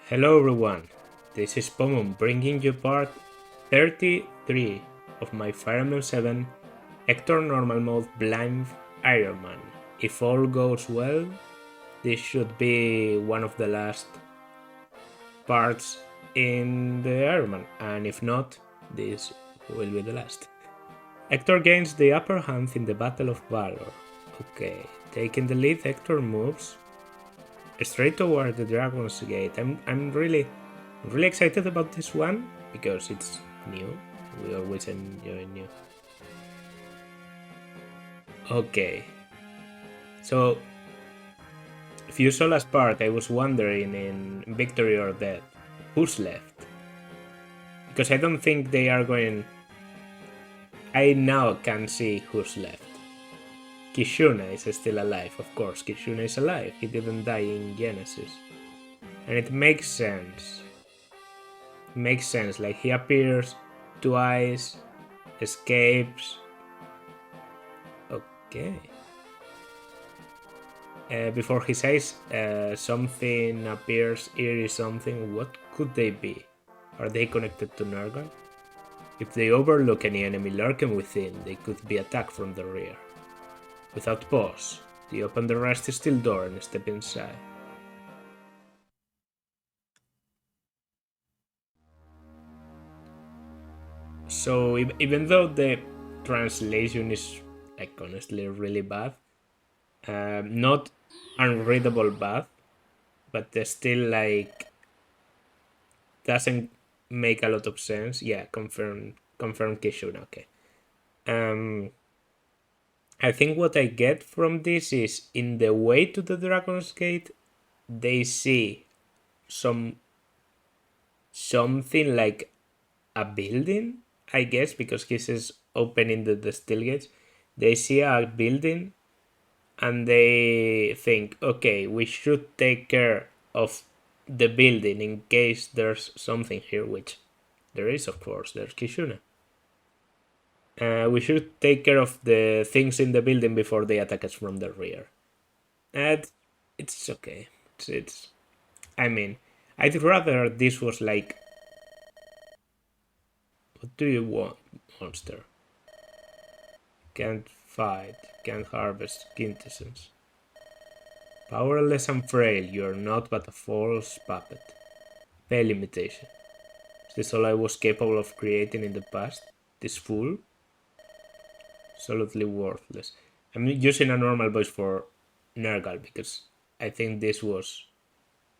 Hello everyone, this is Pomon bringing you part 33 of my FE7 Hector Normal Mode Blind Ironman. If all goes well, this should be one of the last parts in the Ironman, and if not, this will be the last. Hector gains the upper hand in the Battle of Valor. Okay, taking the lead, Hector moves straight toward the Dragon's Gate. I'm really excited about this one because it's new. We always enjoy new. Okay. So if you saw last part, I was wondering in Victory or Death, who's left? Because I don't think they are going. I now can see who's left. Kishuna is still alive, of course. Kishuna is alive. He didn't die in Genesis. And it makes sense. Makes sense, like he appears twice, escapes. Okay. Before his eyes, something appears, eerie something. What could they be? Are they connected to Nergal? If they overlook any enemy lurking within, they could be attacked from the rear. Without pause, they open the rusty steel door and step inside. So even though the translation is like honestly really bad, not unreadable bad, but still like doesn't make a lot of sense. Yeah, confirm Kishuna. Okay. I think what I get from this is in the way to the Dragon's Gate, they see something like a building, I guess, because he says opening the steel gates. They see a building and they think, okay, we should take care of the building in case there's something here, which there is, of course. There's Kishuna. We should take care of the things in the building before they attack us from the rear. And it's okay. It's I mean, I'd rather this was like, what do you want, monster? Can't fight, can't harvest quintessence. Powerless and frail, you're not but a false puppet. Pay limitation. Is this all I was capable of creating in the past? This fool? Absolutely worthless. I'm using a normal voice for Nergal because I think this was,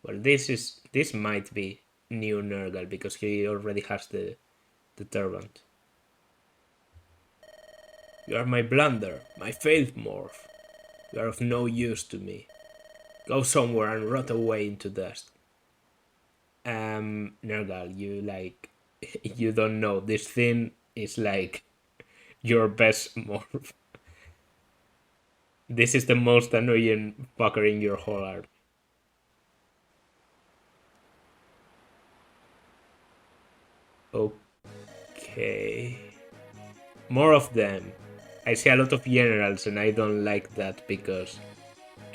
well, this might be new Nergal because he already has the turbant. You are my blunder, my failed morph. You are of no use to me. Go somewhere and rot away into dust. Nergal, you like, you don't know. This thing is like your best morph. This is the most annoying fucker in your whole army. Okay. More of them. I see a lot of generals and I don't like that because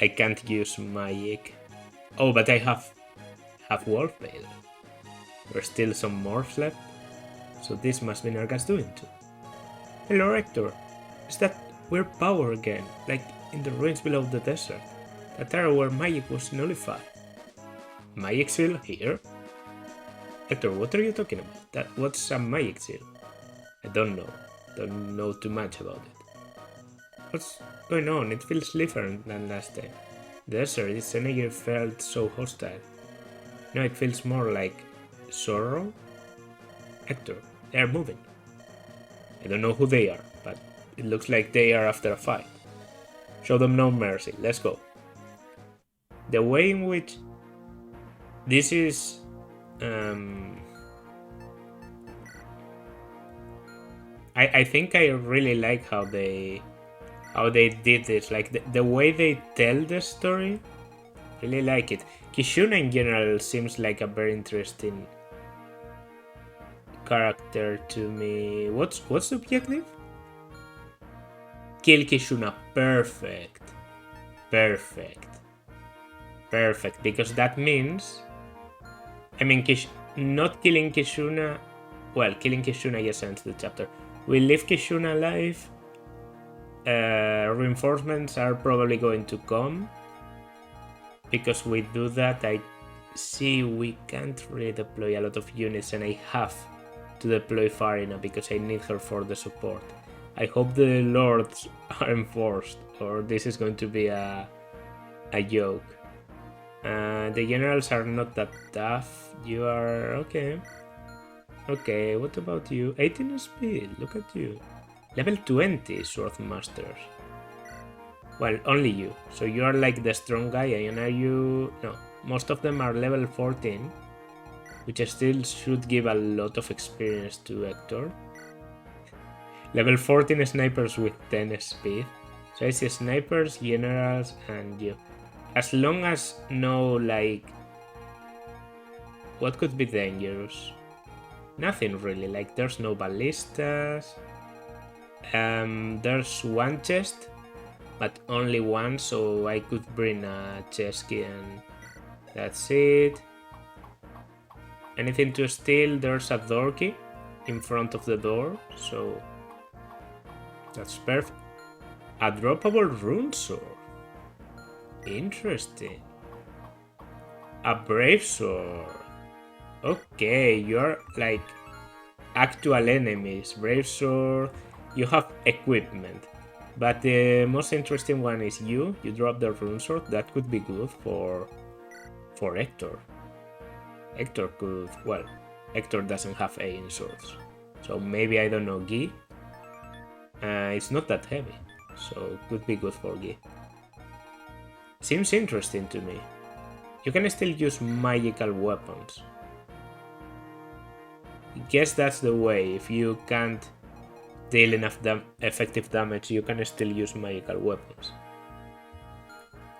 I can't use magic. Oh, but I have wolf mail. There's still some morphs left. So this must be Nergal's doing too. Hello, Hector. Is that weird power again, like in the ruins below the desert? That area where magic was nullified. Magic seal here? Hector, what are you talking about? What's a magic seal? I don't know. Don't know too much about it. What's going on? It feels different than last time. The desert, its energy felt so hostile. Now it feels more like sorrow? Hector, they are moving. I don't know who they are, but it looks like they are after a fight. Show them no mercy, let's go. The way in which this is I think I really like how they did this, like the way they tell the story. Really like it. Kishuna in general seems like a very interesting character to me. What's the objective? Kill Kishuna. Perfect. Perfect. Perfect. Because that means I mean, not killing Kishuna... Well, killing Kishuna just ends the chapter. We leave Kishuna alive. Reinforcements are probably going to come. Because we do that, I see we can't really deploy a lot of units, and I have to deploy Farina because I need her for the support. I hope the lords are enforced, or this is going to be a joke. The generals are not that tough. You are... okay. Okay, what about you? 18 speed, look at you. Level 20 Swordmasters. Well, only you. So you are like the strong guy, and are you... No, most of them are level 14, which still should give a lot of experience to Hector. Level 14 snipers with 10 speed. So I see snipers, generals, and you. As long as no, like... What could be dangerous? Nothing really, like there's no ballistas. There's one chest, but only one, so I could bring a chesky and that's it. Anything to steal? There's a door key in front of the door, so that's perfect. A droppable rune sword. Interesting. A brave sword. Okay, you're like actual enemies. Brave sword. You have equipment. But the most interesting one is you. You drop the rune sword. That could be good for Hector. Hector could... Well, Hector doesn't have A in swords. So maybe, I don't know, Guy. It's not that heavy. So could be good for Guy. Seems interesting to me. You can still use magical weapons. Guess that's the way. If you can't deal enough effective damage, you can still use magical weapons.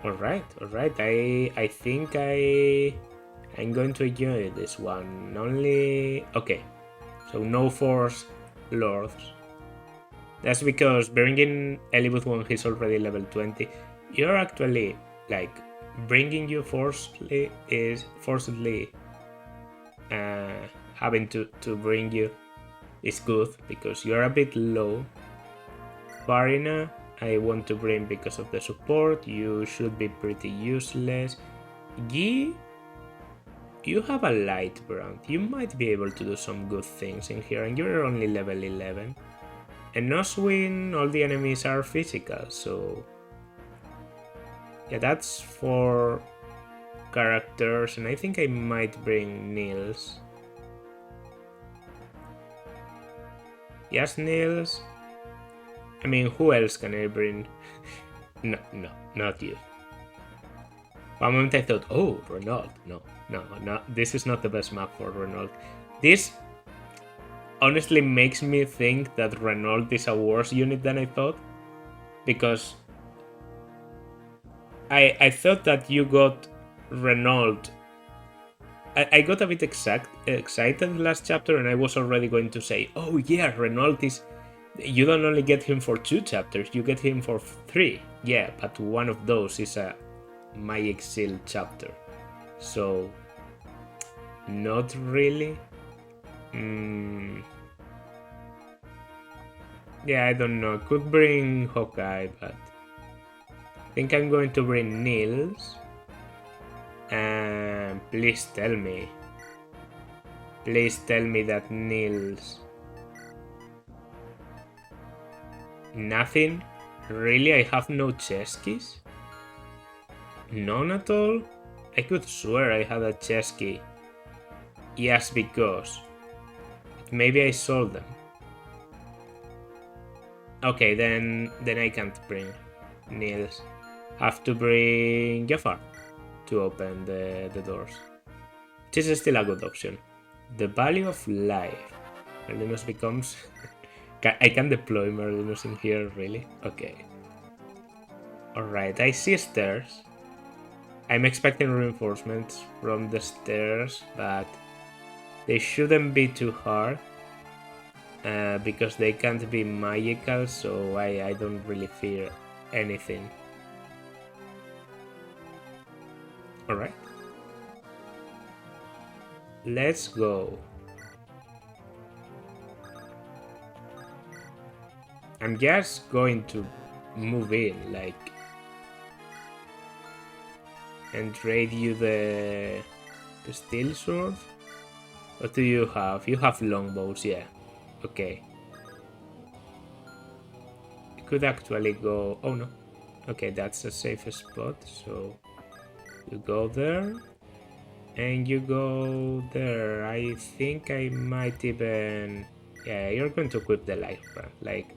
Alright. I think I'm going to enjoy this one. Only... Okay. So no force lords. That's because bringing Elibut when he's already level 20, you're actually, like, bringing you forcibly having to bring you is good because you're a bit low. Farina, I want to bring because of the support. You should be pretty useless. Guy, you have a light brand. You might be able to do some good things in here, and you're only level 11. And Oswin, all the enemies are physical, so... Yeah, that's 4 characters, and I think I might bring Nils. Yes, Nils. I mean, who else can I bring? No, not you. One moment I thought, oh, Renault. No, this is not the best map for Renault. This honestly makes me think that Renault is a worse unit than I thought. Because I thought that you got Renault. I got a bit excited last chapter, and I was already going to say, oh yeah, Renault is... You don't only get him for 2 chapters, you get him for 3. Yeah, but one of those is a Magic Seal chapter. So, not really. Yeah, I don't know. Could bring Hawkeye, but I think I'm going to bring Nils. And please tell me that Nils... Nothing? Really? I have no chess keys? None at all? I could swear I had a chess key. Yes, because... Maybe I sold them. Okay, then I can't bring Nils. Have to bring Jafar to open the doors. This is still a good option. The value of life. Merlinus becomes... I can deploy Merlinus in here, really? Okay. Alright, I see stairs. I'm expecting reinforcements from the stairs, but they shouldn't be too hard. Because they can't be magical, so I don't really fear anything. Alright. let's go. I'm just going to move in, like, and trade you the steel sword. What do you have? You have longbows, yeah. Okay. You could actually go... Oh no. Okay, that's a safe spot, so you go there. And you go there. I think I might even... Yeah, you're going to equip the light brand. Like,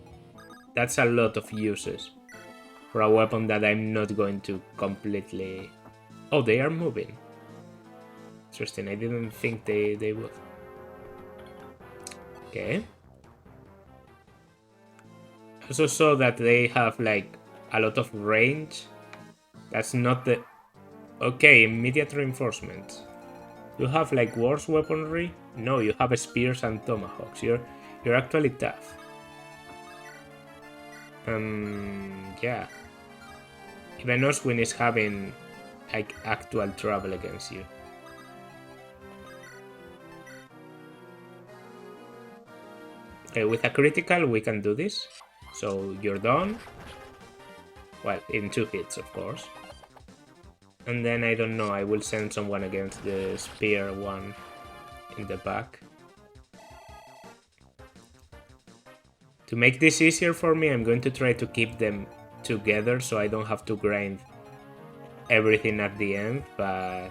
that's a lot of uses for a weapon that I'm not going to completely... Oh, they are moving. Interesting, I didn't think they would. Okay. I also saw that they have like a lot of range. That's not the... Okay, immediate reinforcement. You have like worse weaponry? No, you have spears and tomahawks. You're actually tough. Yeah. Even Oswin is having like actual trouble against you. Okay, with a critical we can do this. So you're done. Well, in 2 hits, of course. And then I don't know, I will send someone against the spear one in the back. To make this easier for me, I'm going to try to keep them together so I don't have to grind everything at the end, but...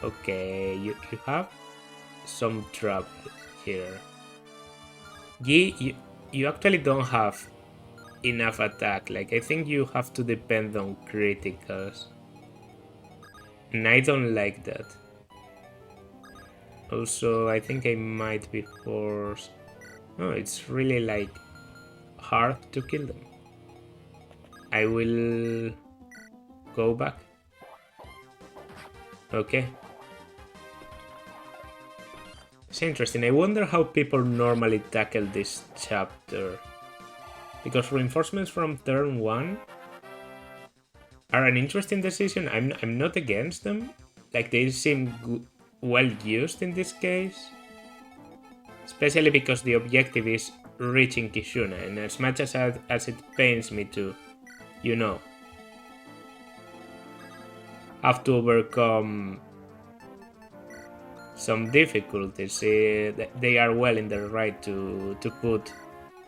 Okay, you have some trouble here. You actually don't have enough attack. Like, I think you have to depend on criticals. And I don't like that. Also, I think I might be forced... Oh, it's really, like, hard to kill them. I will go back. Okay. It's interesting. I wonder how people normally tackle this chapter. Because reinforcements from turn 1 are an interesting decision. I'm not against them. Like, they seem well used in this case. Especially because the objective is reaching Kishuna. And as much as it pains me to, you know, have to overcome some difficulties, they are well in their right to put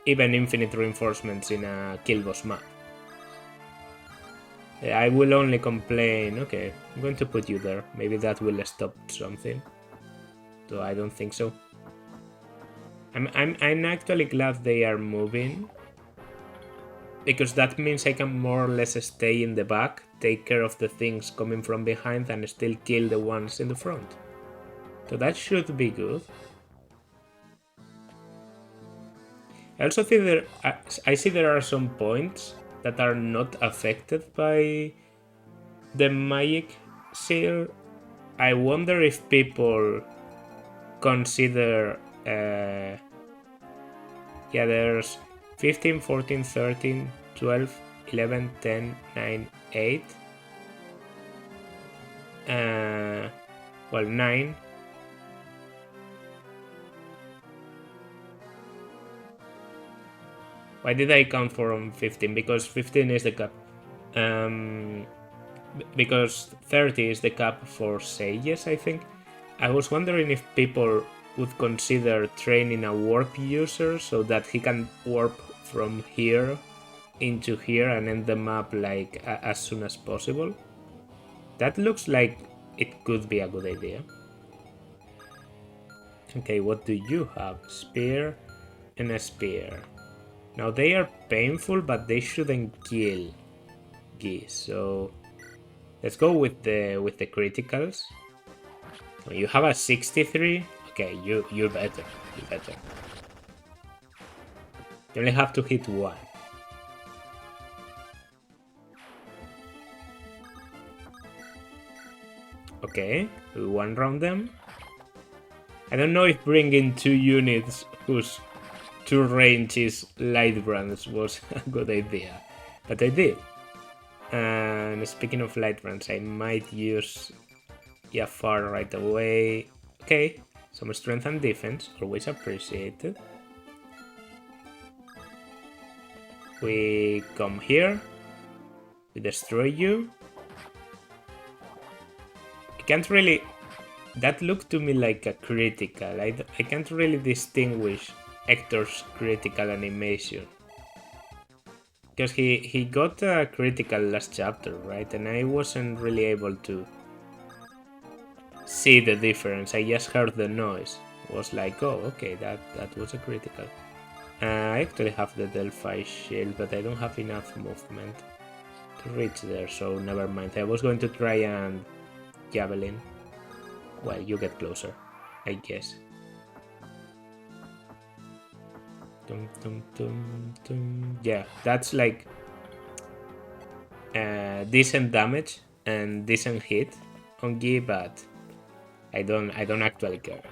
even infinite reinforcements in a kill boss map. I will only complain. Okay, I'm going to put you there. Maybe that will stop something. Though I don't think so. I'm actually glad they are moving. Because that means I can more or less stay in the back, take care of the things coming from behind, and still kill the ones in the front. So that should be good. I also think I see there are some points that are not affected by the magic seal. I wonder if people consider... yeah, there's 15, 14, 13, 12, 11, 10, 9, 8. Well, 9. Why did I count from 15? Because 15 is the cap. Because 30 is the cap for sages, I think. I was wondering if people would consider training a warp user so that he can warp from here into here and end the map like as soon as possible. That looks like it could be a good idea. Okay, what do you have? Spear and a spear. Now they are painful, but they shouldn't kill geese. So let's go with the criticals. You have a 63. Okay, you're better. You're better. You only have to hit one. Okay, we one round them. I don't know if bringing 2 units whose 2 range is light brands was a good idea, but I did. And speaking of light brands, I might use Yeah, far right away. Okay, some strength and defense, always appreciated. We come here. We destroy you. I can't really... That looked to me like a critical. I can't really distinguish Hector's critical animation. Because he got a critical last chapter, right? And I wasn't really able to see the difference. I just heard the noise. It was like, oh, okay, that was a critical. I actually have the Delphi shield, but I don't have enough movement to reach there, so never mind. I was going to try and javelin. Well, you get closer, I guess. Dum, dum, dum, dum. Yeah, that's like decent damage and decent hit on Gi, but I don't actually care.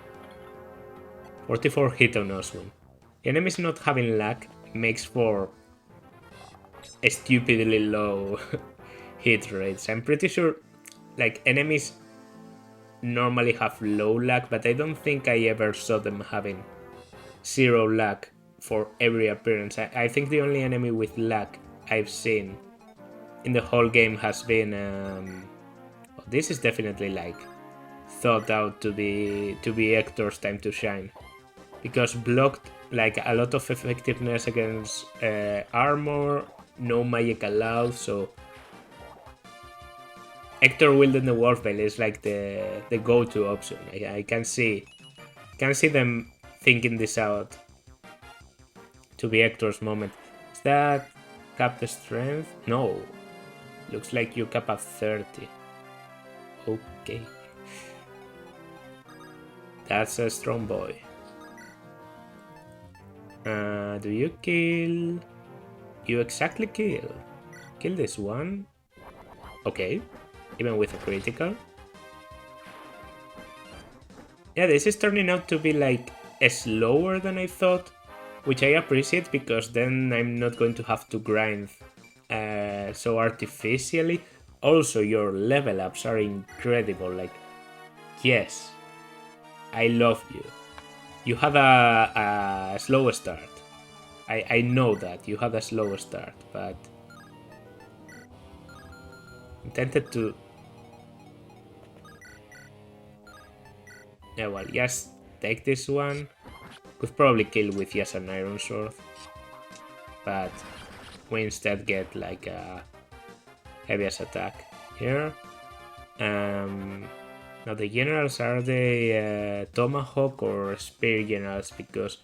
44 hit on Oswin. Enemies not having luck makes for a stupidly low hit rates. I'm pretty sure like enemies normally have low luck, but I don't think I ever saw them having 0 luck for every appearance. I think the only enemy with luck I've seen in the whole game has been well, this is definitely like thought out to be Hector's time to shine, because blocked like a lot of effectiveness against armor, no magic allowed, so Hector wielding the Wolfbane is like the go-to option. I can see them thinking this out to be Hector's moment. Is that cap the strength? No. Looks like you cap at 30. Okay. That's a strong boy. Do you kill? You exactly kill. Kill this one. Okay. Even with a critical. Yeah, this is turning out to be like slower than I thought, which I appreciate because then I'm not going to have to grind so artificially. Also, your level ups are incredible. Like, yes, I love you. You had a slow start. I know that you had a slow start, but I'm tempted to... Yeah, well, just take this one. Could probably kill with just an iron sword, but we instead get like a heaviest attack here. Now the generals, are they tomahawk or spear generals? Because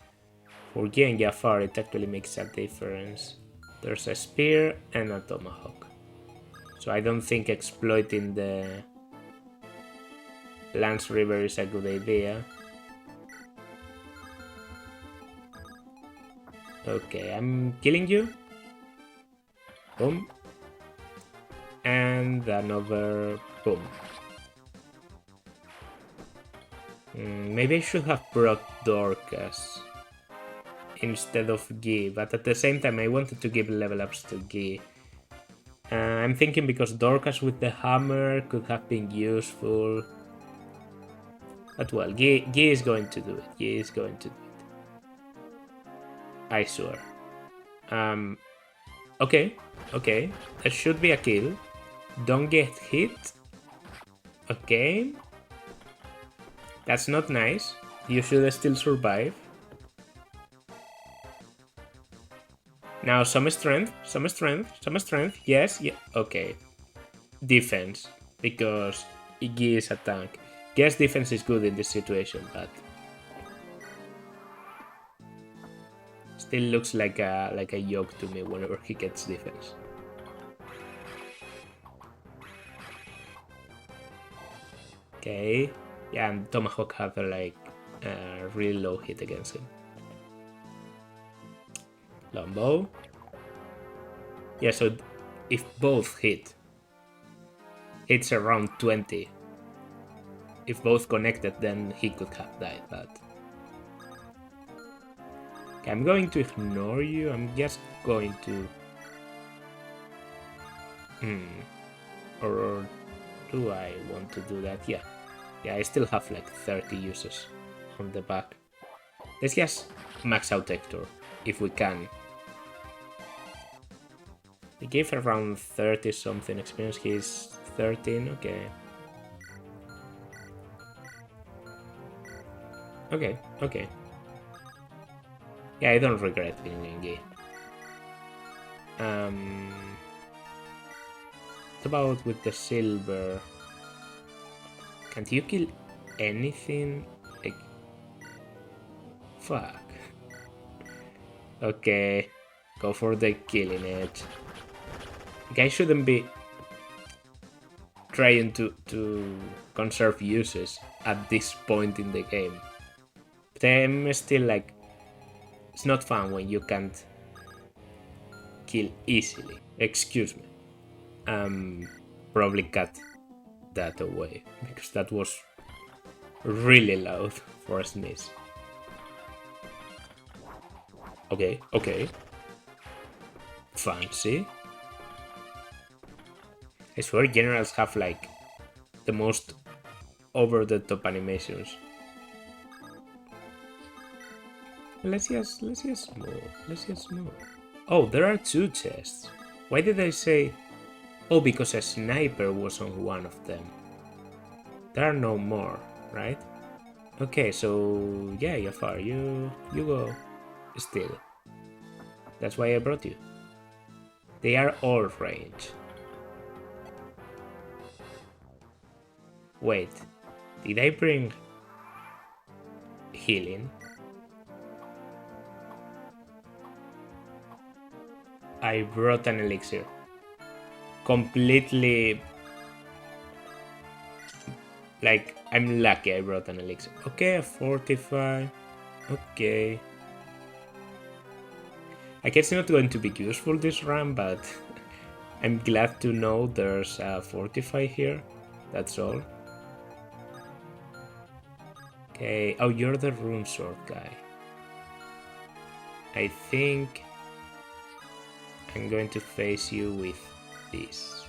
for Gi and Jafar it actually makes a difference. There's a spear and a tomahawk, so I don't think exploiting the Lance River is a good idea. Okay, I'm killing you. Boom. And another boom. Maybe I should have brought Dorcas instead of Gi, but at the same time I wanted to give level ups to Gi. I'm thinking because Dorcas with the hammer could have been useful. But well, Gi is going to do it. Gi is going to do it. I swear. Okay. That should be a kill. Don't get hit. Okay. That's not nice. You should still survive. Now some strength. Yes, yeah. Okay. Defense. Because Iggy is a tank. Guess defense is good in this situation, but still looks like a yoke to me whenever he gets defense. Okay. Yeah, and Tomahawk have like really low hit against him. Longbow. Yeah, so if both hit, it's around 20. If both connected, then he could have died, but... Okay, I'm going to ignore you. I'm just going to... Or do I want to do that? Yeah, Yeah, I still have like 30 uses on the back. Let's just max out Hector, if we can. He gave around 30 something experience, he's 13, okay. Okay. Yeah, I don't regret being Gengi. What about with the silver? Can't you kill anything? Like, fuck. Okay, go for the killing it. Like, I shouldn't be trying to conserve uses at this point in the game. But I'm still like, it's not fun when you can't kill easily. Excuse me. Probably cut that away because that was really loud for a sneeze. Okay. Fancy. I swear generals have like the most over the top animations. Let's just move. Oh, there are 2 chests. Why did I say? Oh, because a sniper was on one of them. There are no more, right? Okay, so yeah, Jafar, you go still. That's why I brought you. They are all range. Wait, did I bring healing? I brought an elixir. Completely... Like, I'm lucky I brought an elixir. Okay, 45. Okay. I guess it's not going to be useful this run, but I'm glad to know there's a Fortify here. That's all. Okay. Oh, you're the rune sword guy. I think I'm going to face you with this.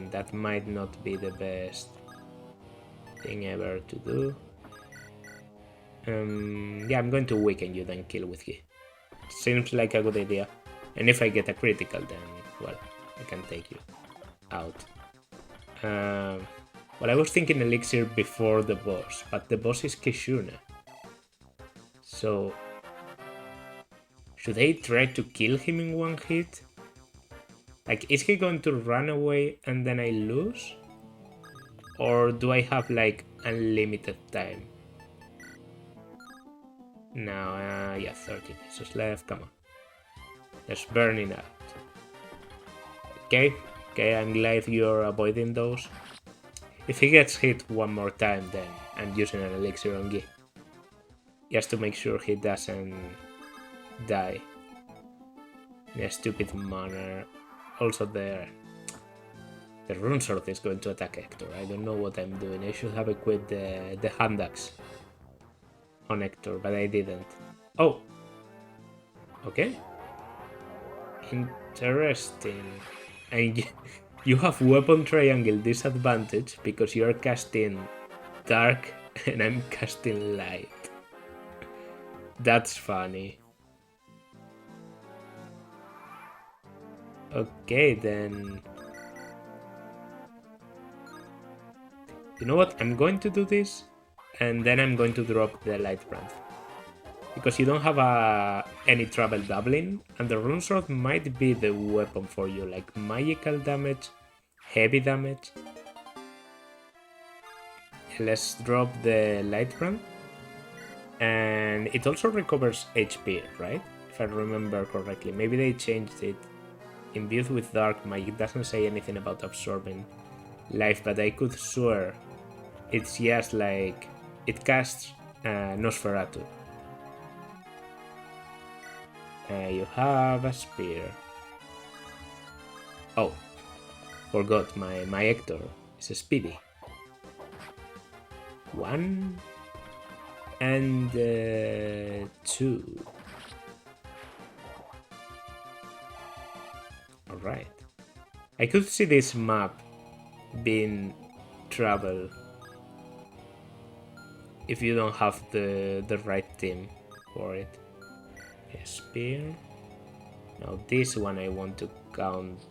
That might not be the best thing ever to do. Yeah, I'm going to weaken you, then kill with Ki. Seems like a good idea. And if I get a critical, then, well, I can take you out. Well, I was thinking elixir before the boss, but the boss is Kishuna. So, should I try to kill him in one hit? Like, is he going to run away and then I lose? Or do I have, like, unlimited time? No, yeah, 30 pieces left, come on. Just burning out. Okay, I'm glad you're avoiding those. If he gets hit one more time, then I'm using an elixir on Gi. Just to make sure he doesn't die in a stupid manner. Also, the rune sword is going to attack Hector. I don't know what I'm doing. I should have equipped the hand axe on Hector, but I didn't. Oh! Okay. Interesting. And you have weapon triangle disadvantage because you're casting dark and I'm casting light. That's funny. Okay, then. You know what? I'm going to do this, and then I'm going to drop the light brand. Because you don't have any trouble doubling, and the rune sword might be the weapon for you, like magical damage, heavy damage. Let's drop the light brand. And it also recovers HP, right? If I remember correctly. Maybe they changed it. Imbued with dark magic, it doesn't say anything about absorbing life, but I could swear it's just like it casts Nosferatu. You have a spear. Oh, forgot my Hector is a speedy. 1 and 2. Alright. I could see this map being trouble if you don't have the right team for it. A spear. Now this one I want to count.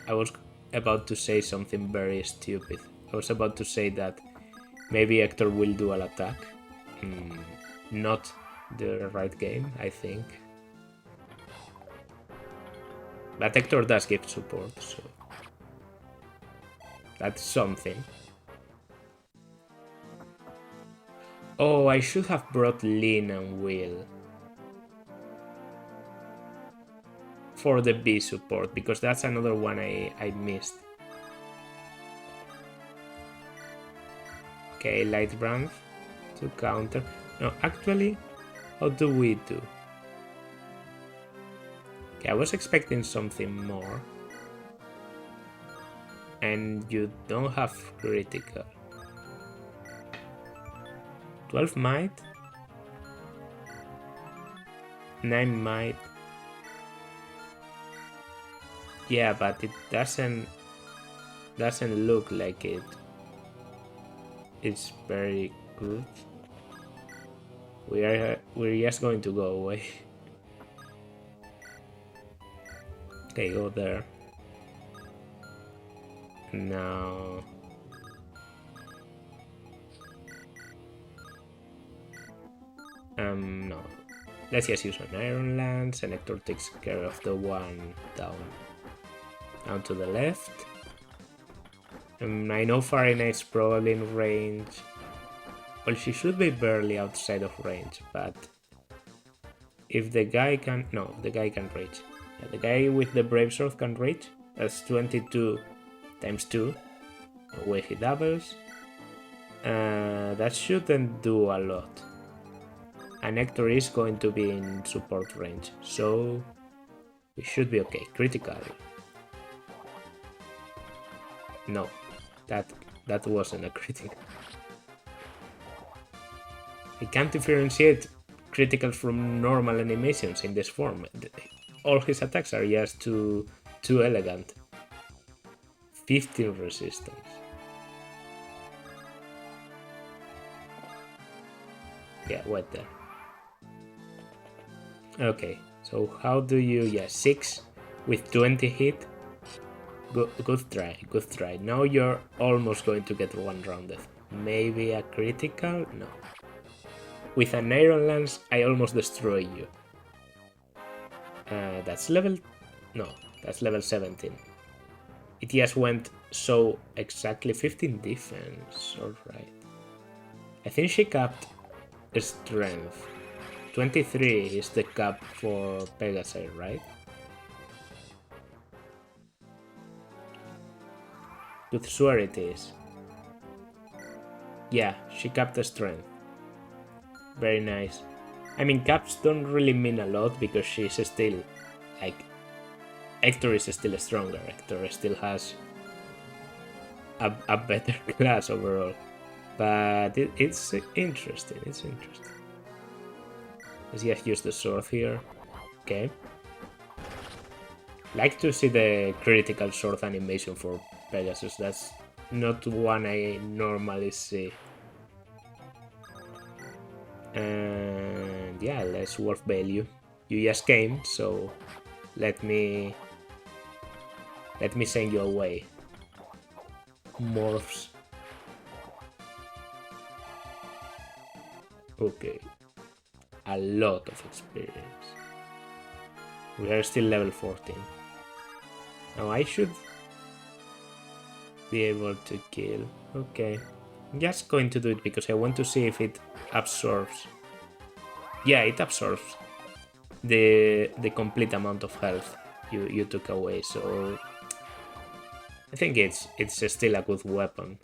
I was about to say something very stupid. I was about to say that maybe Hector will dual attack. Not the right game, I think. But Hector does give support, so that's something. Oh, I should have brought Lin and Will for the B support, because that's another one I missed. Okay, Light Brand to counter. No, actually, how do we do? Okay, I was expecting something more. And you don't have critical. 12 might? 9 might? Yeah, but it doesn't look like it. It's very good. We're just going to go away. Okay, go there. Now no. Let's just use an Iron Lance, and Hector takes care of the one down to the left. I know Fahrenheit's probably in range. Well, she should be barely outside of range, but if the guy can... No, the guy can reach. Yeah, the guy with the Brave Sword can reach. That's 22 times 2. Away he doubles. That shouldn't do a lot. And Hector is going to be in support range, so we should be okay. Critical. No, that wasn't a critical. I can't differentiate critical from normal animations in this form. All his attacks are just too elegant. 15 resistance. Yeah, wait there. Okay, so how do you... Yeah, 6 with 20 hit. Good try. Now you're almost going to get one rounded. Maybe a critical? No. With an Iron Lance, I almost destroy you. That's level... No, that's level 17. It just went so exactly 15 defense, alright. I think she capped strength. 23 is the cap for Pegasus, right? Could swear it is. Yeah, she capped the strength. Very nice. I mean, caps don't really mean a lot because she's still, like, Hector is still stronger. Hector still has a better class overall. But it's interesting, Let's just use the sword here. Okay. Like to see the critical sword animation for Pegasus. That's not one I normally see. And yeah, less worth value. You just came, so let me send you away. Morphs. Okay. A lot of experience. We are still level 14. Now I should be able to kill. Okay. I'm just going to do it because I want to see if it absorbs. Yeah, it absorbs the complete amount of health you took away, so I think it's still a good weapon.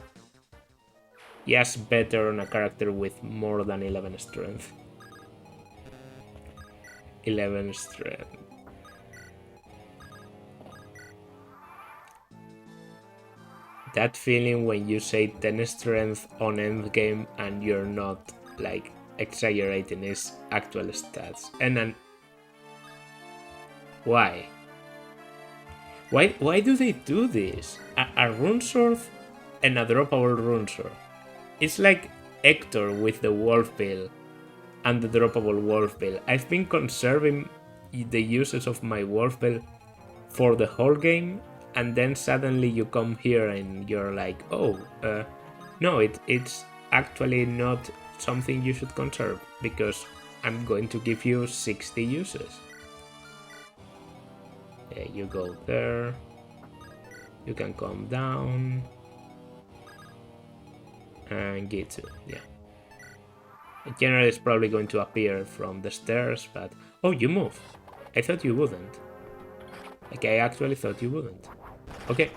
Yes, better on a character with more than 11 strength. 11 strength. That feeling when you say 10 strength on endgame and you're not, like, exaggerating his actual stats. And then... Why? Why do they do this? A rune sword and a droppable rune sword. It's like Hector with the wolf bill and the droppable wolf bill. I've been conserving the uses of my wolf bill for the whole game, and then suddenly you come here and you're like, oh, no, it's actually not something you should conserve because I'm going to give you 60 uses. Yeah, you go there. You can come down and get to, yeah. A general is probably going to appear from the stairs, but oh, you move. I thought you wouldn't. Like, I actually thought you wouldn't. Okay.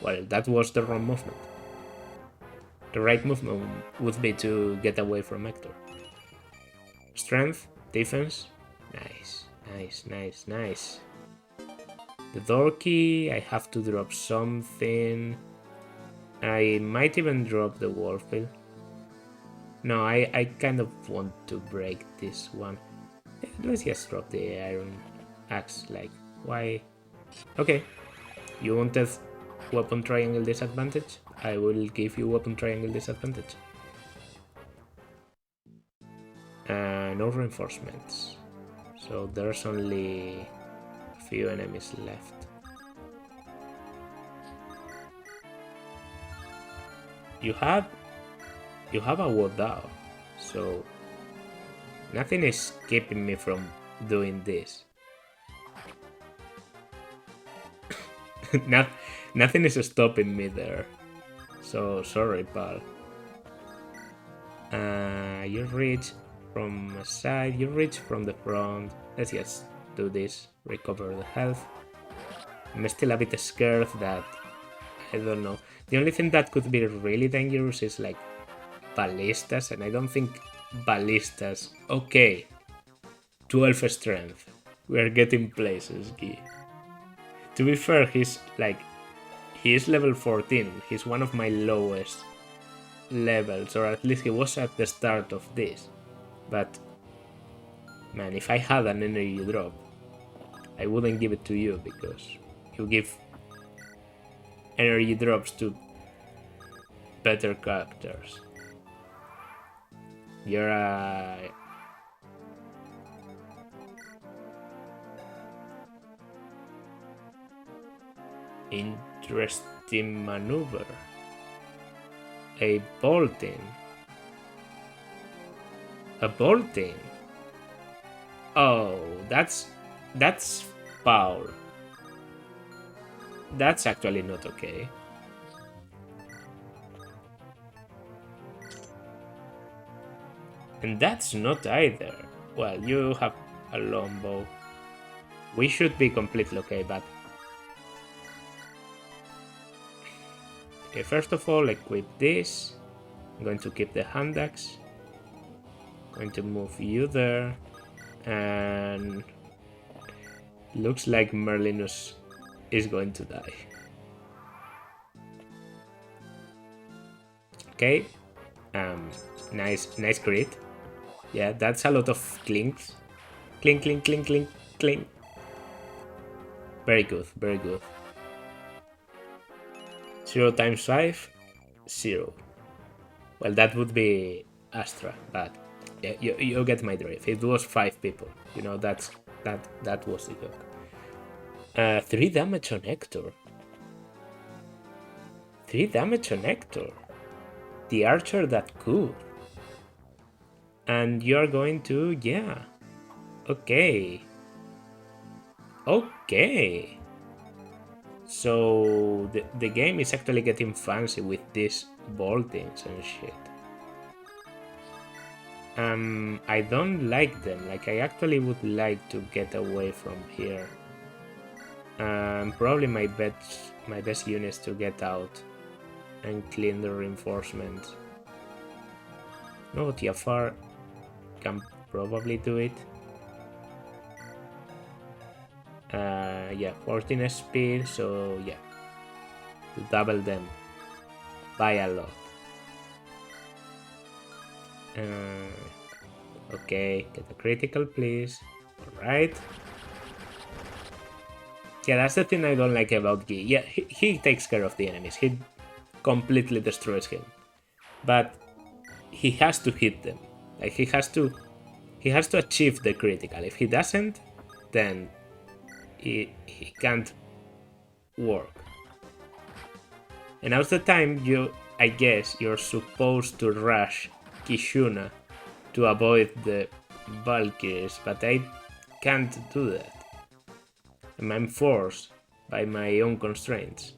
Well, that was the wrong movement. The right movement would be to get away from Hector. Strength, defense. Nice, nice, nice, nice. The door key, I have to drop something. I might even drop the wolf bill. No, I kind of want to break this one. Let's just drop the iron axe, like, why? Okay, you wanted weapon triangle disadvantage? I will give you weapon triangle disadvantage. No reinforcements. So there's only a few enemies left. You have a Wodao, so nothing is keeping me from doing this. Nothing is stopping me there. So sorry, pal. You reach from a side, you reach from the front. Let's just do this. Recover the health. I'm still a bit scared that I don't know. The only thing that could be really dangerous is like ballistas, and I don't think ballistas. Okay, 12 strength. We are getting places, Guy. To be fair, he is level 14. He's one of my lowest levels, or at least he was at the start of this. But man, if I had an energy drop, I wouldn't give it to you because you give energy drops to better characters. You're a... interesting maneuver. A bolting. A bolting. Oh, that's foul. That's actually not okay. And that's not either. Well, you have a longbow. We should be completely okay, but... Okay, first of all, equip this. I'm going to keep the hand axe. Going to move you there. And... looks like Merlinus is going to die. Okay. Nice crit. Yeah, that's a lot of clinks. Clink, clink, clink, clink, clink. Very good, very good. 0 times 5, 0. Well, that would be Astra, but yeah, you get my drift. It was 5 people. You know, that was the joke. 3 damage on Hector. 3 damage on Hector. The archer that could. And you're going to, yeah. Okay. Okay. So the game is actually getting fancy with these boltings and shit. I don't like them. Like, I actually would like to get away from here. Probably my best unit is to get out and clean the reinforcements. No, Tiafar can probably do it. Yeah, 14 speed, so yeah, double them by a lot. Okay, get a critical, please. Alright. Yeah, that's the thing I don't like about Guy. Yeah, he takes care of the enemies. He completely destroys him. But he has to hit them. Like he has to achieve the critical. If he doesn't, then he can't work. And now's the time I guess you're supposed to rush Kishuna to avoid the Valkyries, but I can't do that. And I'm forced by my own constraints.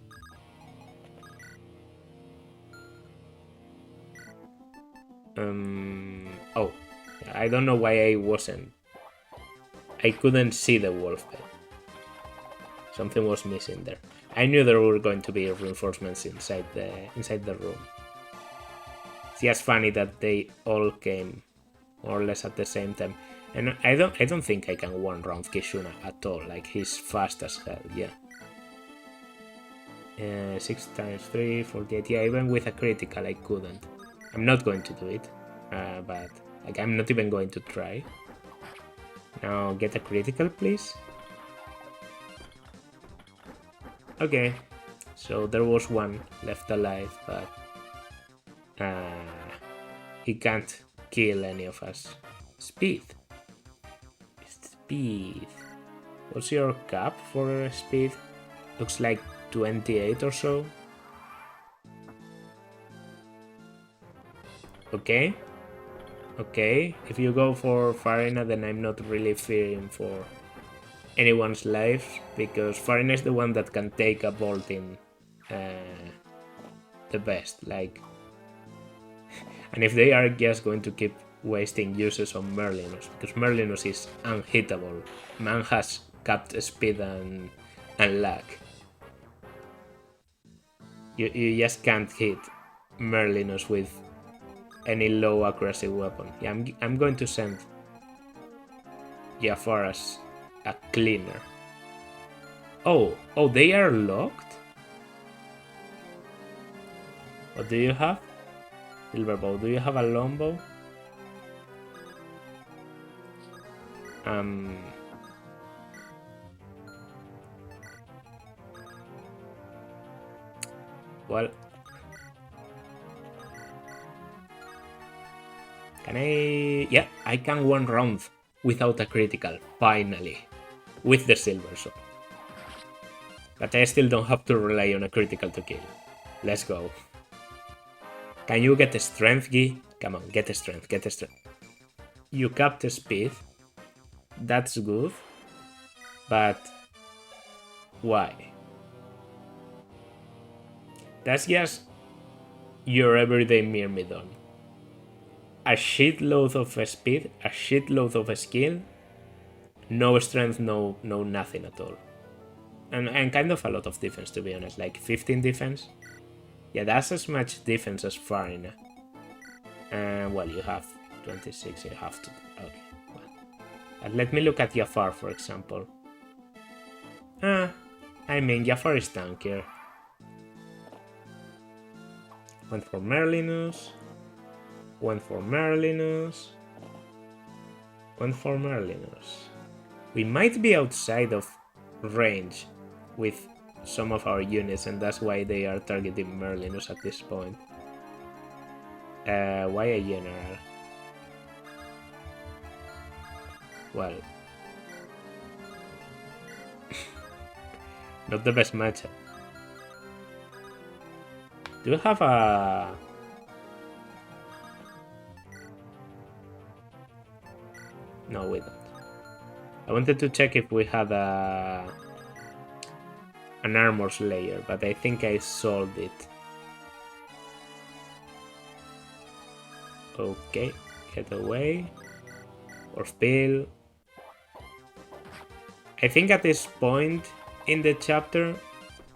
Oh, I don't know why I couldn't see the wolf pet. Something was missing there. I knew there were going to be reinforcements inside the room. It's just funny that they all came more or less at the same time. And I don't think I can one round Kishuna at all. Like he's fast as hell, yeah. 6 times 3, 48. Yeah, even with a critical I couldn't. I'm not going to do it, but like I'm not even going to try. Now get a critical, please. Okay, so there was one left alive, but he can't kill any of us. Speed. Speed. What's your cap for speed? Looks like 28 or so. Okay. Okay, if you go for Farina, then I'm not really fearing for anyone's life, because Farina is the one that can take a bolt in the best, like. And if they are just going to keep wasting uses on Merlinus, because Merlinus is unhittable. Man has capped speed and luck. You just can't hit Merlinus with any low accuracy weapon. Yeah, I'm going to send Jafar as a cleaner. Oh, they are locked? What do you have? Silver bow. Do you have a longbow? Well, can I? Yeah, I can one round without a critical, finally, with the silver sword. But I still don't have to rely on a critical to kill. Let's go. Can you get the strength, Guy? Come on, get the strength, get the strength. You capped the speed. That's good. But why? That's just your everyday Myrmidon. A shitload of speed, a shitload of skill, no strength, no nothing at all. And kind of a lot of defense, to be honest, like 15 defense. Yeah, that's as much defense as Farina. And well, you have 26, you have to. Okay, well. But let me look at Jafar, for example. I mean, Jafar is tankier. One for Merlinus. One for Merlinus. One for Merlinus. We might be outside of range with some of our units, and that's why they are targeting Merlinus at this point. Why a general? Well, not the best matchup. Do you have a... No, we don't. I wanted to check if we had an armor slayer, but I think I sold it. Okay, get away. Or spill. I think at this point in the chapter,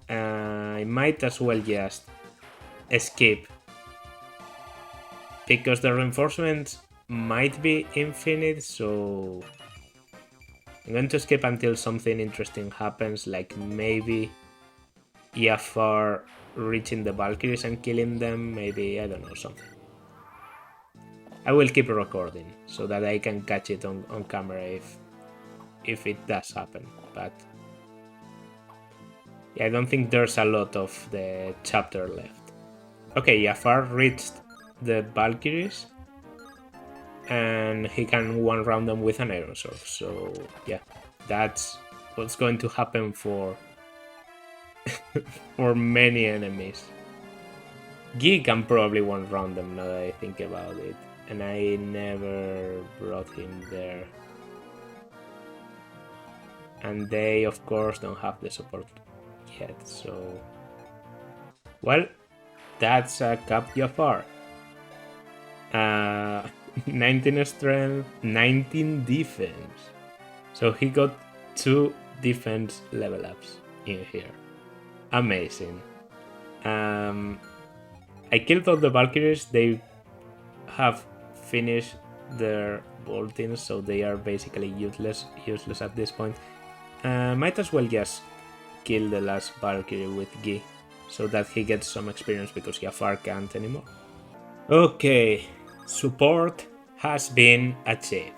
I might as well just escape, because the reinforcements might be infinite, so I'm going to skip until something interesting happens, like maybe Jafar reaching the Valkyries and killing them, maybe, I don't know, something. I will keep recording so that I can catch it on camera if it does happen, but Yeah, I don't think there's a lot of the chapter left. Okay, Jafar reached the Valkyries, and he can one-round them with an Iron Sword. So yeah, that's what's going to happen for for many enemies. Guy can probably one-round them now that I think about it, and I never brought him there. And they, of course, don't have the support yet, so... Well, that's a Cap Jafar. 19 strength, 19 defense. So he got 2 defense level ups in here. Amazing. I killed all the Valkyries. They have finished their bolting, so they are basically useless at this point. Might as well just kill the last Valkyrie with Guy, so that he gets some experience because Jafar can't anymore. Okay, support has been achieved,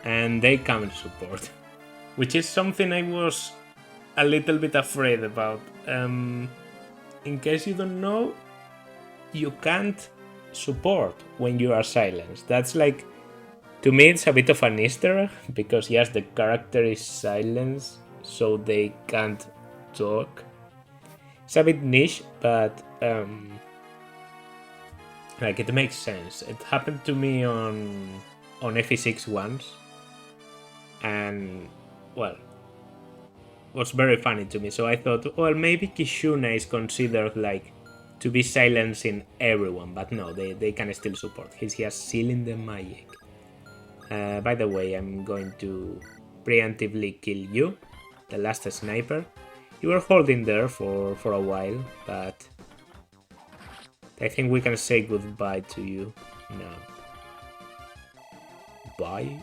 and they can't support, which is something I was a little bit afraid about. In case you don't know, you can't support when you are silenced. That's like, to me, it's a bit of an Easter egg, because yes, the character is silenced, so they can't talk. It's a bit niche, but like, it makes sense. It happened to me on FE6 once, and well, was very funny to me. So I thought, well, maybe Kishuna is considered like to be silencing everyone, but no, they can still support. He's just sealing the magic. By the way, I'm going to preemptively kill you, the last sniper. You were holding there for a while, but I think we can say goodbye to you now. Bye.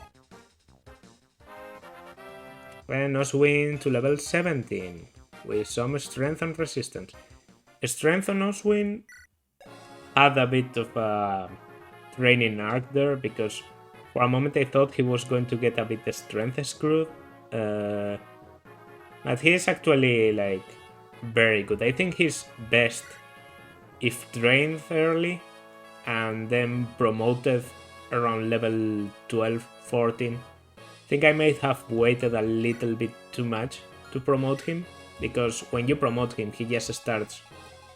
When Oswin to level 17 with some strength and resistance. Strength on Oswin had a bit of a training arc there, because for a moment I thought he was going to get a bit strength screwed. But he is actually like very good. I think he's best if trained early and then promoted around level 12, 14. I think I may have waited a little bit too much to promote him, because when you promote him, he just starts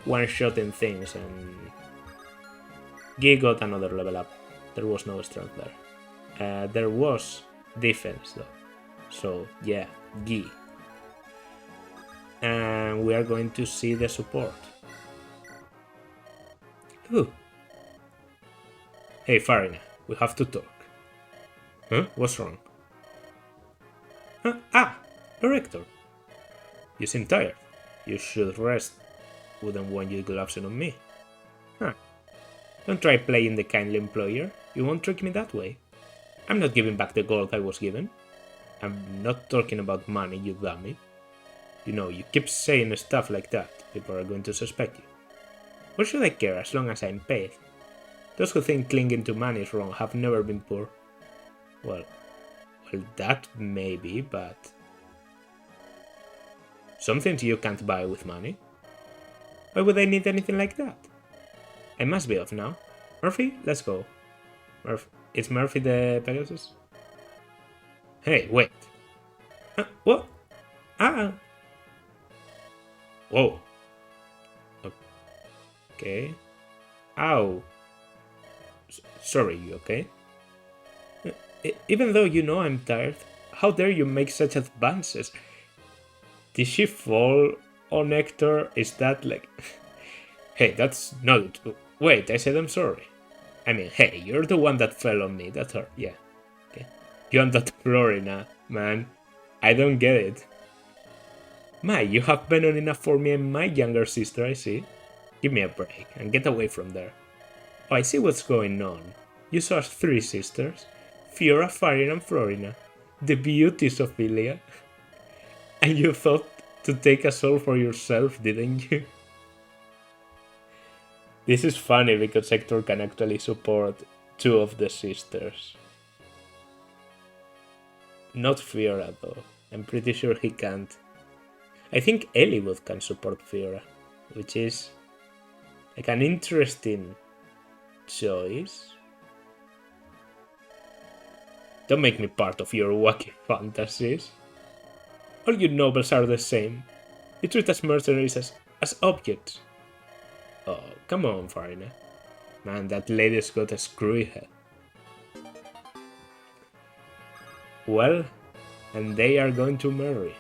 one-shotting things, and Guy got another level up. There was no strength there. There was defense though. So yeah, Guy. And we are going to see the support. Ooh. Hey Farina, we have to talk. Huh? What's wrong? Director. You seem tired. You should rest. Wouldn't want you collapsing on me. Huh. Don't try playing the kindly employer. You won't trick me that way. I'm not giving back the gold I was given. I'm not talking about money, you dummy. You know, you keep saying stuff like that. People are going to suspect you. What should I care as long as I'm paid? Those who think clinging to money is wrong have never been poor. Well, that may be, but... some things you can't buy with money. Why would I need anything like that? I must be off now. Murphy, let's go. Is Murphy the Pegasus? Hey, wait. What? Whoa. Okay. Ow. Sorry, you okay? Even though you know I'm tired, how dare you make such advances? Did she fall on Hector? Is that like... Hey, that's not... Wait, I said I'm sorry. I mean, hey, you're the one that fell on me. That hurt. Yeah. Okay. You and that Florina, man. I don't get it. My, you have been on enough for me and my younger sister, I see. Give me a break and get away from there. Oh, I see what's going on. You saw us 3 sisters. Fiora, Farina, and Florina. The beauties of Ilia. And you thought to take a soul for yourself, didn't you? This is funny because Hector can actually support 2 of the sisters. Not Fiora though. I'm pretty sure he can't. I think Eliwood can support Fiora, which is like an interesting choice. Don't make me part of your wacky fantasies. All you nobles are the same. You treat us mercenaries as objects. Oh, come on, foreigner. Man, that lady's got a screwy head. Well, and they are going to marry.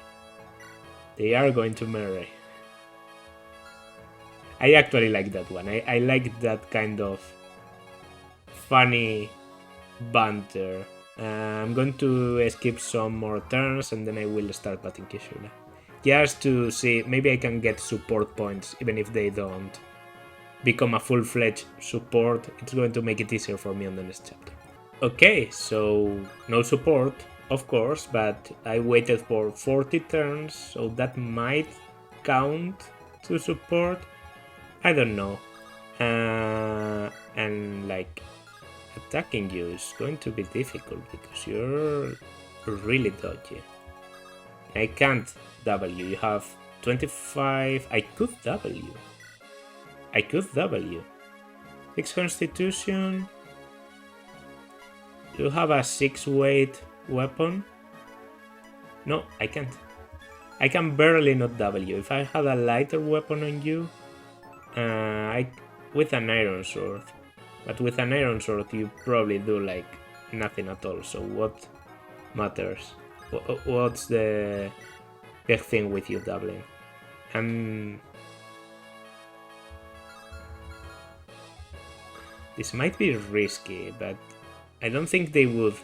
They are going to marry. I actually like that one. I like that kind of funny banter. I'm going to skip some more turns and then I will start batting Kishuna. Just to see, maybe I can get support points even if they don't become a full-fledged support. It's going to make it easier for me on the next chapter. Okay, so no support, of course, but I waited for 40 turns, so that might count to support. I don't know. And like attacking you is going to be difficult because you're really dodgy. I can't W. You have 25. I could W. 6 constitution. You have a 6-weight weapon. No, I can't. I can barely not W. If I had a lighter weapon on you, with an iron sword. But with an iron sword, you probably do like nothing at all. So what matters? What's the big thing with you doubling? This might be risky, but I don't think they would.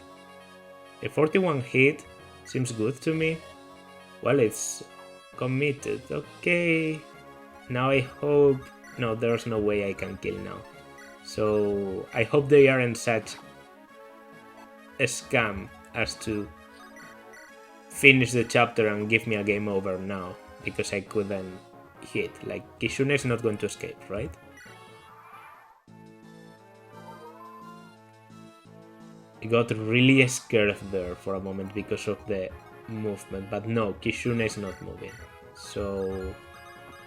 A 41 hit seems good to me. Well, it's committed. Okay. Now I hope... No, there's no way I can kill now. So I hope they aren't such a scam as to finish the chapter and give me a game over now. Because I couldn't hit. Like, Kishuna is not going to escape, right? I got really scared there for a moment because of the movement, but no, Kishuna is not moving. So,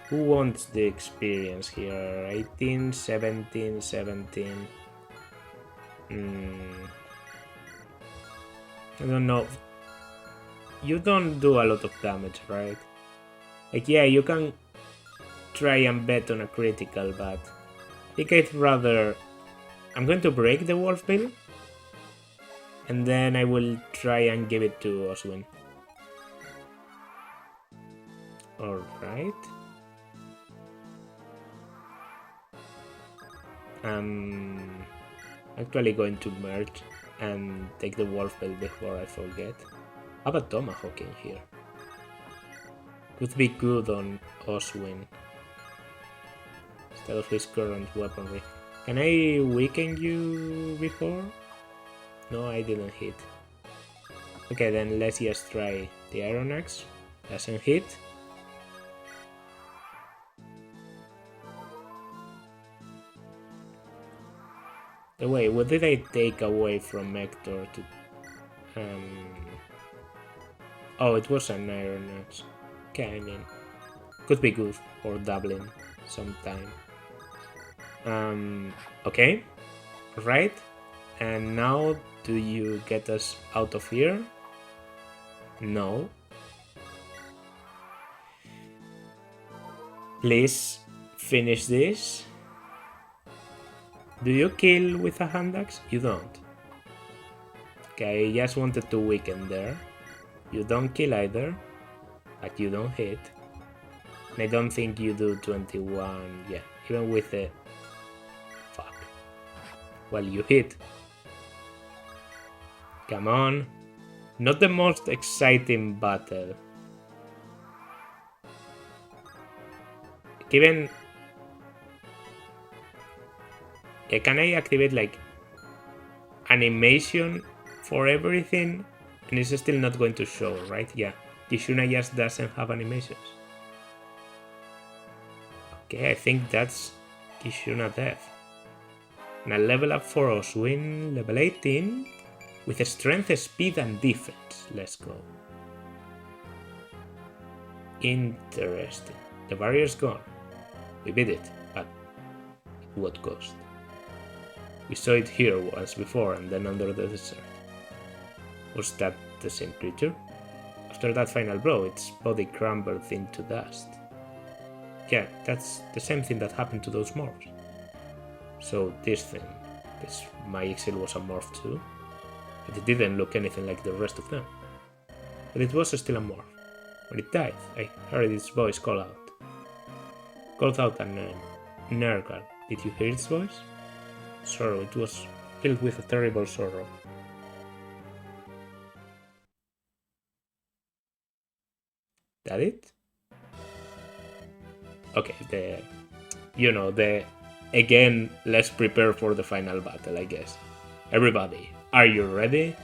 who wants the experience here? 18, 17, 17. I don't know. You don't do a lot of damage, right? Like, yeah, you can try and bet on a critical, but I think I'd rather... I'm going to break the Wolf Bill. And then I will try and give it to Oswin. Alright. I'm actually going to merge and take the Wolf Bell before I forget. I have a Tomahawk in here. Could be good on Oswin instead of his current weaponry. Can I weaken you before? No, I didn't hit. Okay, then let's just try the Iron Axe. Doesn't hit. Wait, what did I take away from Hector to... Oh, it was an Iron Axe. Okay, I mean... Could be good for doubling sometime. Okay. Right. And now, do you get us out of here? No. Please finish this. Do you kill with a hand axe? You don't. Okay, I just wanted to weaken there. You don't kill either, but you don't hit. And I don't think you do 21, yeah, even with the... Fuck. Well, you hit. Come on. Not the most exciting battle. Given... Yeah, can I activate like animation for everything? And it's still not going to show, right? Yeah. Kishuna just doesn't have animations. Okay, I think that's Kishuna death. And a level up for Oswin, level 18. With strength, speed, and defense. Let's go. Interesting. The barrier's gone. We beat it, but at what cost? We saw it here once before and then under the desert. Was that the same creature? After that final blow, its body crumbled into dust. Yeah, that's the same thing that happened to those morphs. So this thing, this magic seal was a morph too? But it didn't look anything like the rest of them. But it was still a morph. When it died, I heard its voice call out. Called out a name. Nergal. Did you hear its voice? Sorrow. It was filled with a terrible sorrow. That it? Okay, again, let's prepare for the final battle, I guess. Everybody, are you ready?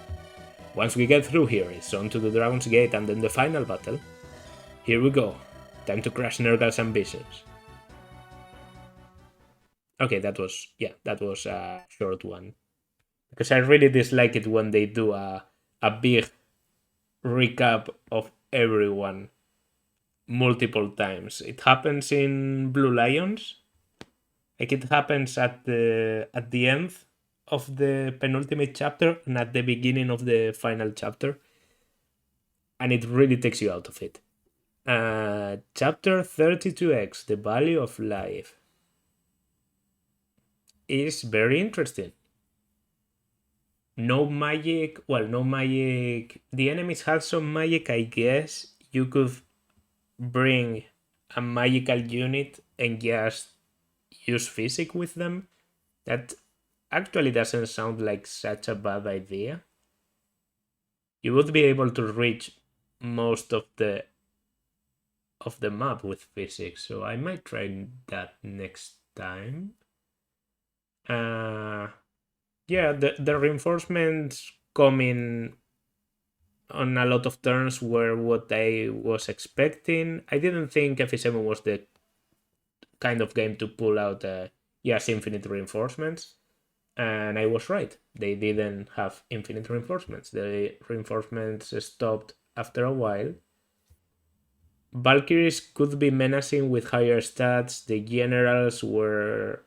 Once we get through here, it's on to the Dragon's Gate and then the final battle. Here we go. Time to crush Nergal's ambitions. Okay, that was a short one. Because I really dislike it when they do a big recap of everyone multiple times. It happens in Blue Lions. Like it happens at the end of the penultimate chapter and at the beginning of the final chapter. And it really takes you out of it. Chapter 32X, The Value of Life, is very interesting. No magic. The enemies have some magic, I guess. You could bring a magical unit and just use physics with them. That actually doesn't sound like such a bad idea. You would be able to reach most of the map with physics, so I might try that next time. Yeah, the reinforcements coming on a lot of turns were what I was expecting. I didn't think FE7 was the kind of game to pull out infinite reinforcements, and I was right. They didn't have infinite reinforcements. The reinforcements stopped after a while. Valkyries could be menacing with higher stats. The generals were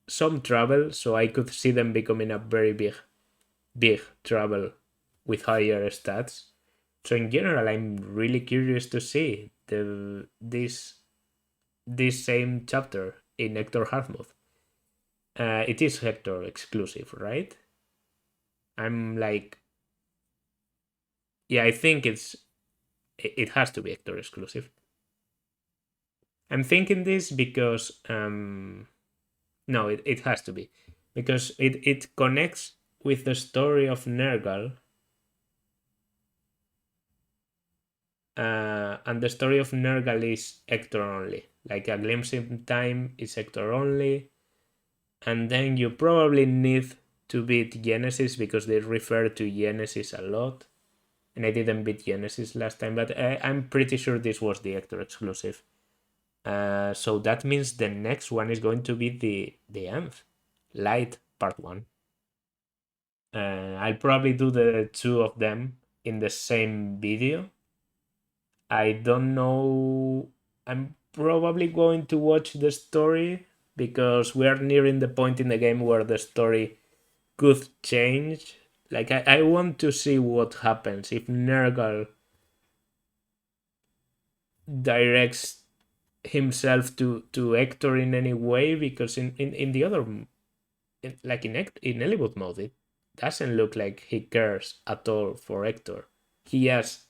some trouble, so I could see them becoming a very big trouble with higher stats. So in general, I'm really curious to see this same chapter in Hector Hartmouth. It is Hector exclusive, right? I'm like, yeah, I think it has to be Hector exclusive. I'm thinking this because no, it has to be because it connects with the story of Nergal. And the story of Nergal is Hector only. Like A Glimpse in Time is Hector only. And then you probably need to beat Genesis because they refer to Genesis a lot. And I didn't beat Genesis last time, but I'm pretty sure this was the Hector exclusive. So that means the next one is going to be the Nth. Light Part 1. I'll probably do the two of them in the same video. I don't know. I'm probably going to watch the story because we are nearing the point in the game where the story could change. Like, I want to see what happens if Nergal directs himself to Hector in any way, because in the other, like in Hollywood mode, it doesn't look like he cares at all for Hector. He has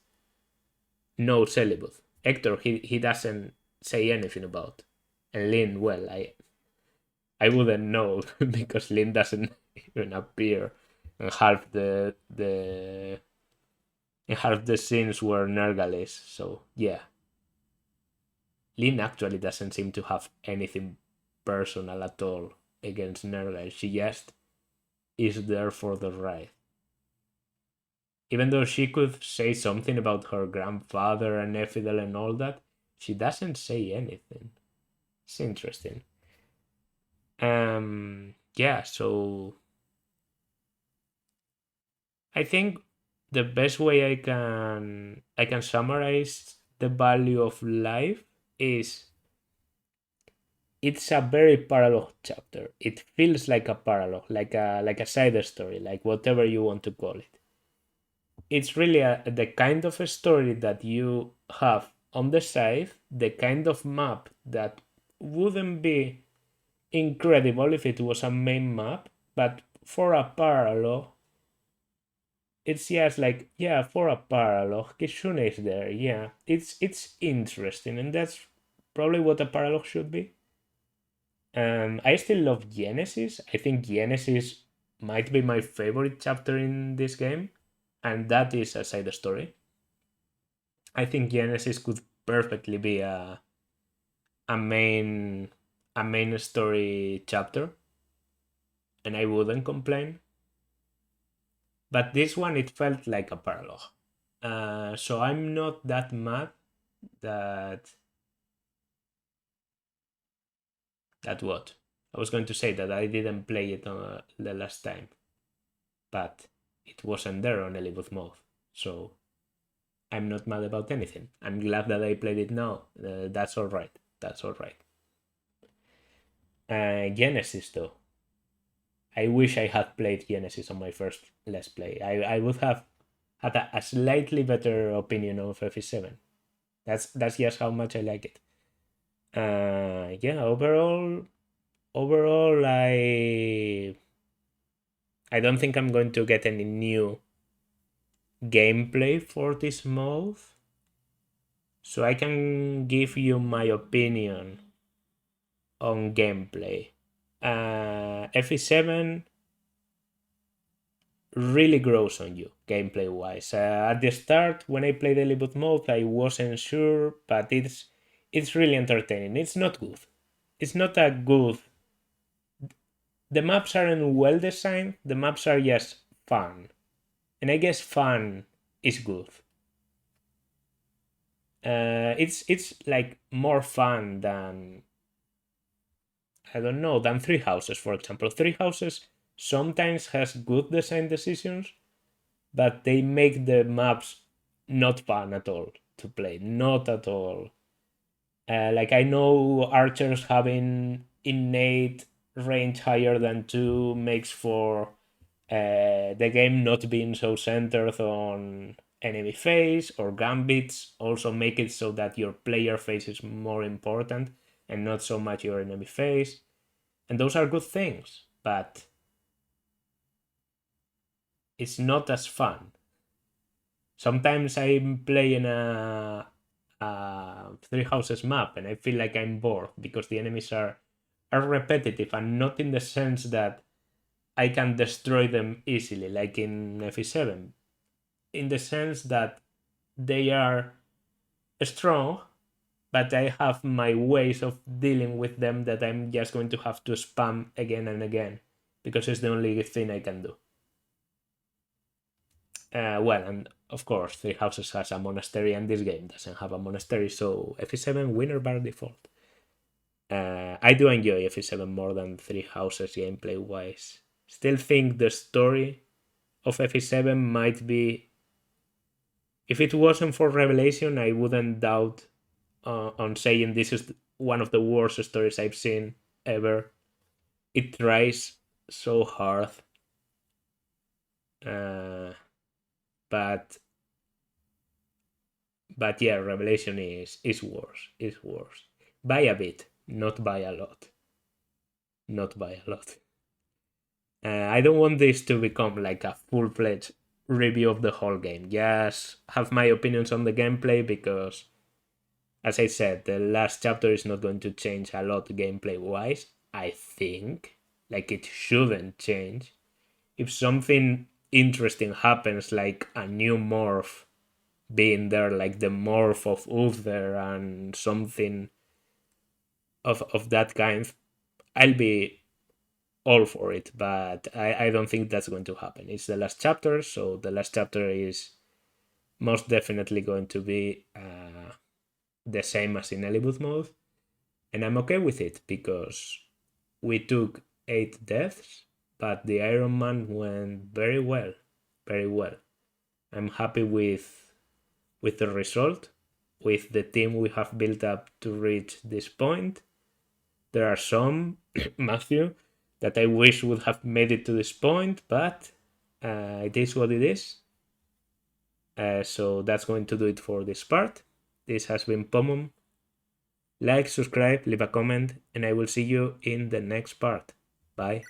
no Celibut. Hector, he doesn't say anything about. And Lynn, well, I wouldn't know because Lynn doesn't even appear in half the scenes where Nergal is. So yeah, Lynn actually doesn't seem to have anything personal at all against Nergal. She just is there for the ride. Even though she could say something about her grandfather and Ephidel and all that, she doesn't say anything. It's interesting. Yeah, so I think the best way I can summarize the value of life is it's a very parallel chapter. It feels like a parallel, like a side story, like whatever you want to call it. It's really the kind of a story that you have on the side, the kind of map that wouldn't be incredible if it was a main map, but for a parallel, it's just like, yeah, for a parallel, Kishuna is there, yeah. It's interesting, and that's probably what a parallel should be. I still love Genesis. I think Genesis might be my favorite chapter in this game, and that is a side story. I think Genesis could perfectly be a main a main story chapter, and I wouldn't complain. But this one, it felt like a parallel. So I'm not that mad that what I was going to say that I didn't play it on the last time, but it wasn't there on Elibooth mode, so I'm not mad about anything. I'm glad that I played it now. That's all right. That's all right. Genesis though, I wish I had played Genesis on my first Let's Play. I would have had a slightly better opinion of FE7. That's just how much I like it. Yeah, overall, I don't think I'm going to get any new gameplay for this mode, so I can give you my opinion on gameplay. FE7 really grows on you gameplay wise. At the start, when I played the Elibooth mode, I wasn't sure, but it's really entertaining. It's not good. It's not a good. The maps aren't well designed. The maps are just fun, and I guess fun is good. It's like more fun than, I don't know, than Three Houses, for example. Three Houses sometimes has good design decisions, but they make the maps not fun at all to play. Not at all. Like I know archers having innate range higher than 2 makes for the game not being so centered on enemy phase, or gambits also make it so that your player phase is more important and not so much your enemy phase. And those are good things, but it's not as fun. Sometimes I'm playing a Three Houses map and I feel like I'm bored because the enemies are repetitive, and not in the sense that I can destroy them easily like in FE7, in the sense that they are strong, but I have my ways of dealing with them that I'm just going to have to spam again and again because it's the only thing I can do. Well, and of course, Three Houses has a monastery, and this game doesn't have a monastery, so FE7 winner by default. I do enjoy FE7 more than Three Houses gameplay wise. Still think the story of FE7 might be. If it wasn't for Revelation, I wouldn't doubt on saying this is one of the worst stories I've seen ever. It tries so hard. But yeah, Revelation is worse. Is worse by a bit, not by a lot. Not by a lot. I don't want this to become like a full-fledged review of the whole game. Just have my opinions on the gameplay because, as I said, the last chapter is not going to change a lot gameplay-wise. I think, like it shouldn't change. If something interesting happens, like a new morph being there, like the morph of Uther and something of that kind, I'll be all for it, but I don't think that's going to happen. It's the last chapter, so the last chapter is most definitely going to be the same as in Elibooth mode, and I'm okay with it because we took 8 deaths, but the Ironman went very well, very well. I'm happy with the result. with the team we have built up to reach this point. There are some, Matthew, that I wish would have made it to this point, but it is what it is. So that's going to do it for this part. This has been Pomum. Like, subscribe, leave a comment, and I will see you in the next part. Bye.